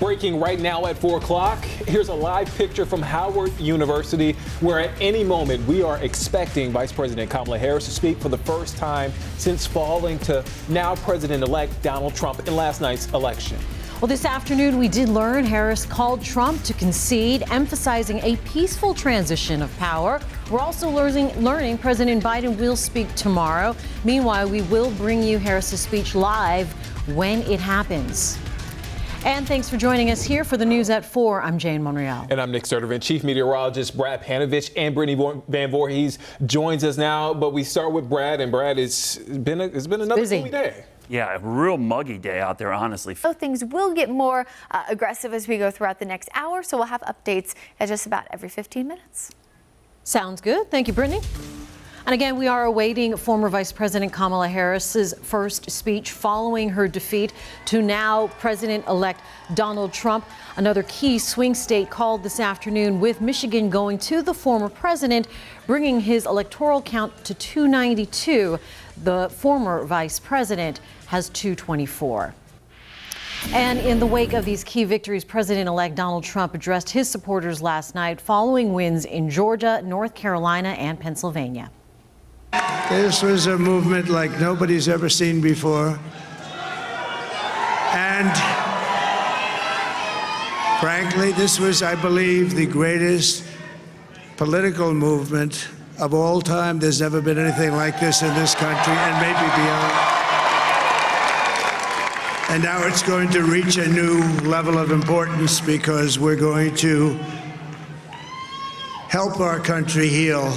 Breaking right now at 4 o'clock, here's a live picture from Howard University, where at any moment we are expecting Vice President Kamala Harris to speak for the first time since falling to now President-elect Donald Trump in last night's election. Well, this afternoon we did learn Harris called Trump to concede, emphasizing a peaceful transition of power. We're also learning President Biden will speak tomorrow. Meanwhile, we will bring you Harris's speech live when it happens. And thanks for joining us here for the news at 4. I'm Jane Monreal. And I'm Nick Sturtevant. Chief Meteorologist Brad Panovich and Brittany Van Voorhees joins us now. But we start with Brad, and Brad, it's been another busy day. Yeah, a real muggy day out there, honestly. So things will get more aggressive as we go throughout the next hour, so we'll have updates at just about every 15 minutes. Sounds good. Thank you, Brittany. And again, we are awaiting former Vice President Kamala Harris's first speech following her defeat to now President-elect Donald Trump. Another key swing state called this afternoon, with Michigan going to the former president, bringing his electoral count to 292. The former vice president has 224. And in the wake of these key victories, President-elect Donald Trump addressed his supporters last night following wins in Georgia, North Carolina, and Pennsylvania. This was a movement like nobody's ever seen before. And frankly, this was, I believe, the greatest political movement of all time. There's never been anything like this in this country, and maybe beyond. And now it's going to reach a new level of importance because we're going to help our country heal.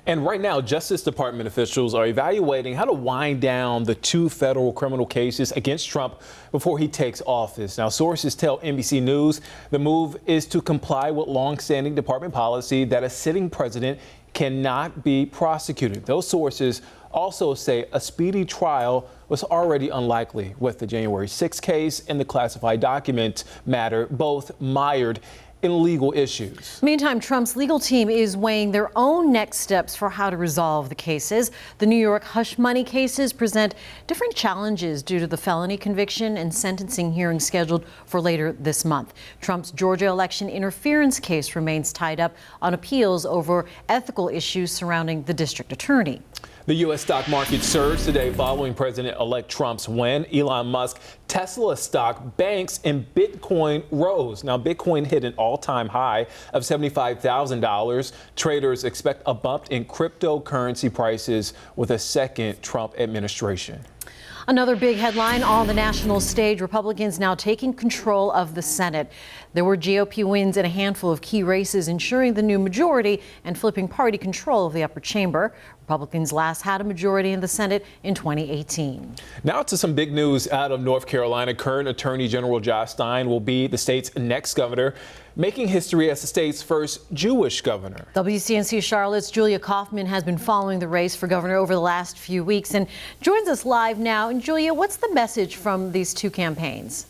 And right now, Justice Department officials are evaluating how to wind down the 2 federal criminal cases against Trump before he takes office. Now, sources tell NBC News the move is to comply with longstanding department policy that a sitting president cannot be prosecuted. Those sources also say a speedy trial was already unlikely with the January 6th case and the classified document matter, both mired in legal issues. Meantime, Trump's legal team is weighing their own next steps for how to resolve the cases. The New York hush money cases present different challenges due to the felony conviction and sentencing hearing scheduled for later this month. Trump's Georgia election interference case remains tied up on appeals over ethical issues surrounding the district attorney. The U.S. stock market surged today following President-elect Trump's win. Elon Musk, Tesla stock, banks, and Bitcoin rose. Now, Bitcoin hit an all-time high of $75,000. Traders expect a bump in cryptocurrency prices with a second Trump administration. Another big headline on the national stage, Republicans now taking control of the Senate. There were GOP wins in a handful of key races, ensuring the new majority and flipping party control of the upper chamber. Republicans last had a majority in the Senate in 2018. Now to some big news out of North Carolina. Current Attorney General Josh Stein will be the state's next governor, making history as the state's first Jewish governor. WCNC Charlotte's Julia Kaufman has been following the race for governor over the last few weeks and joins us live now. And Julia, what's the message from these 2 campaigns?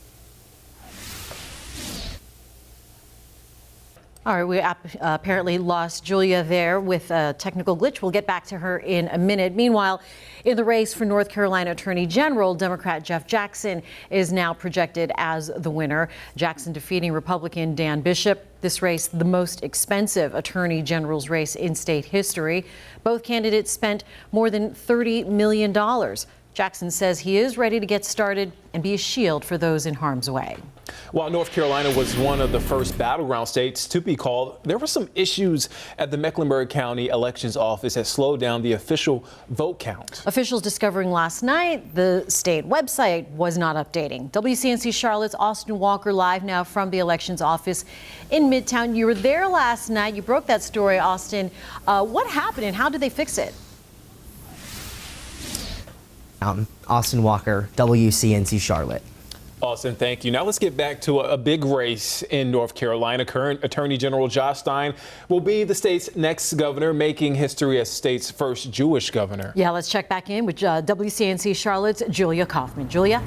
All right, we apparently lost Julia there with a technical glitch. We'll get back to her in a minute. Meanwhile, in the race for North Carolina Attorney General, Democrat Jeff Jackson is now projected as the winner. Jackson defeating Republican Dan Bishop. This race, the most expensive Attorney General's race in state history. Both candidates spent more than $30 million. Jackson says he is ready to get started and be a shield for those in harm's way. While North Carolina was one of the first battleground states to be called, there were some issues at the Mecklenburg County Elections Office that slowed down the official vote count. Officials discovering last night the state website was not updating. WCNC Charlotte's Austin Walker live now from the Elections Office in Midtown. You were there last night. You broke that story, Austin. What happened and how did they fix it? Austin Walker, WCNC Charlotte. Austin, thank you. Now let's get back to a big race in North Carolina. Current Attorney General Josh Stein will be the state's next governor, making history as state's first Jewish governor. Yeah, let's check back in with WCNC Charlotte's Julia Kaufman. Julia?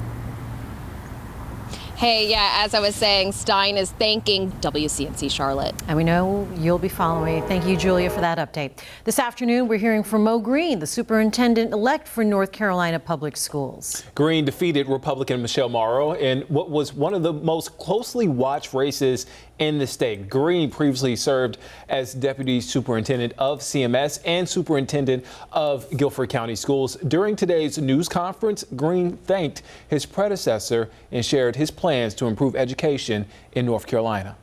Hey, yeah, as I was saying, Stein is thanking WCNC Charlotte. And we know you'll be following. Thank you, Julia, for that update. This afternoon, we're hearing from Mo Green, the superintendent-elect for North Carolina Public Schools. Green defeated Republican Michelle Morrow in what was one of the most closely watched races in the state. Green previously served as deputy superintendent of CMS and superintendent of Guilford County Schools. During today's news conference, Green thanked his predecessor and shared his plans to improve education in North Carolina.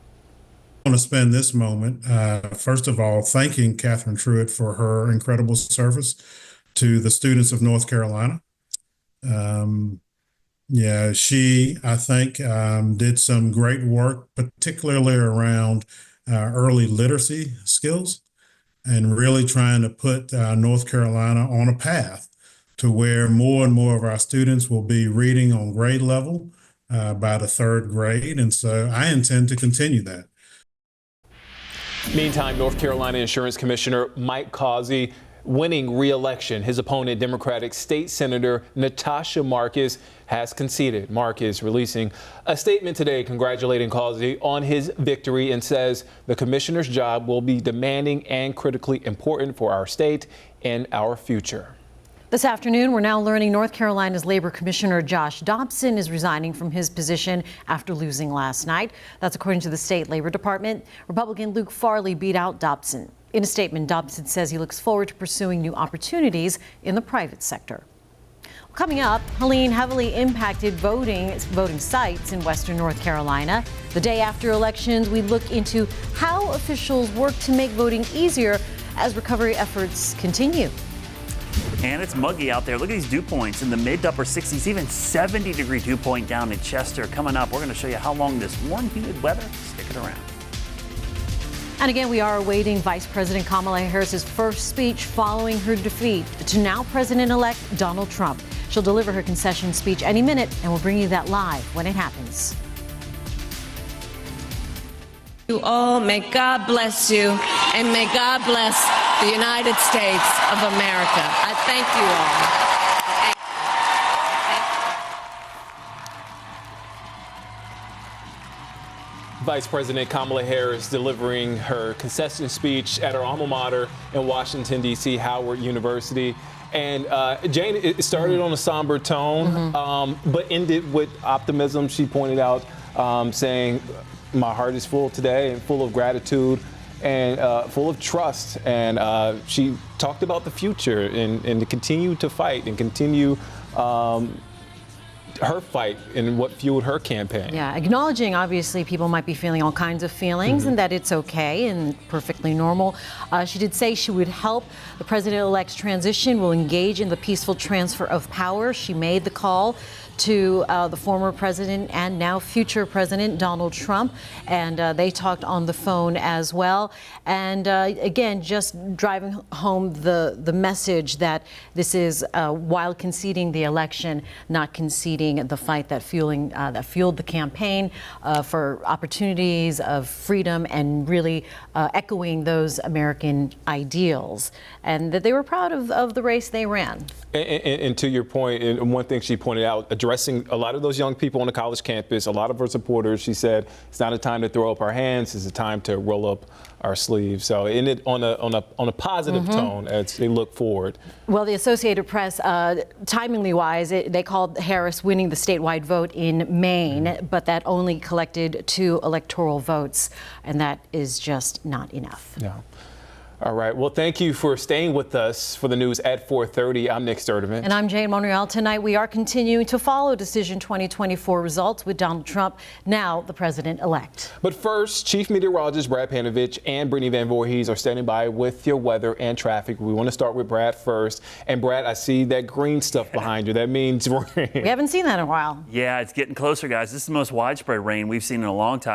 I want to spend this moment, first of all, thanking Catherine Truitt for her incredible service to the students of North Carolina. She, I think, did some great work, particularly around early literacy skills and really trying to put North Carolina on a path to where more and more of our students will be reading on grade level by the third grade. And so I intend to continue that. Meantime, North Carolina Insurance Commissioner Mike Causey winning re-election. His opponent, Democratic State Senator Natasha Marcus, has conceded. Marcus releasing a statement today congratulating Causey on his victory and says the commissioner's job will be demanding and critically important for our state and our future. This afternoon, we're now learning North Carolina's Labor Commissioner Josh Dobson is resigning from his position after losing last night. That's according to the state Labor Department. Republican Luke Farley beat out Dobson. In a statement, Dobson says he looks forward to pursuing new opportunities in the private sector. Coming up, Helene heavily impacted voting sites in western North Carolina. The day after elections, we look into how officials work to make voting easier as recovery efforts continue. And it's muggy out there. Look at these dew points in the mid to upper 60s, even 70-degree dew point down in Chester. Coming up, we're going to show you how long this warm, humid weather is sticking around. And again, we are awaiting Vice President Kamala Harris's first speech following her defeat to now President-elect Donald Trump. She'll deliver her concession speech any minute, and we'll bring you that live when it happens. You all, may God bless you, and may God bless the United States of America. I thank you all. Vice President Kamala Harris delivering her concession speech at her alma mater in Washington, D.C., Howard University. And Jane, it started on a somber tone, but ended with optimism. She pointed out, saying, my heart is full today and full of gratitude and full of trust. And she talked about the future and to continue to fight and continue her fight and what fueled her campaign. Yeah, acknowledging obviously people might be feeling all kinds of feelings and that it's okay and perfectly normal. She did say she would help the president-elect's transition, will engage in the peaceful transfer of power. She made the call to the former president and now future president Donald Trump, and they talked on the phone as well. And again, just driving home the message that this is, while conceding the election, not conceding the fight that fueled the campaign for opportunities of freedom and really echoing those American ideals, and that they were proud of the race they ran. And to your point, and one thing she pointed out, addressing a lot of those young people on the college campus, a lot of her supporters, she said, it's not a time to throw up our hands, it's a time to roll up our sleeves. So in it on a positive tone as they look forward. Well, the Associated Press, timingly wise, they called Harris winning the statewide vote in Maine, but that only collected 2 electoral votes, and that is just not enough. Yeah. All right. Well, thank you for staying with us for the news at 4:30. I'm Nick Sturdivant. And I'm Jane Monreal. Tonight, we are continuing to follow Decision 2024 results with Donald Trump, now the president-elect. But first, Chief Meteorologist Brad Panovich and Brittany Van Voorhees are standing by with your weather and traffic. We want to start with Brad first. And Brad, I see that green stuff behind you. That means rain. We haven't seen that in a while. Yeah, it's getting closer, guys. This is the most widespread rain we've seen in a long time.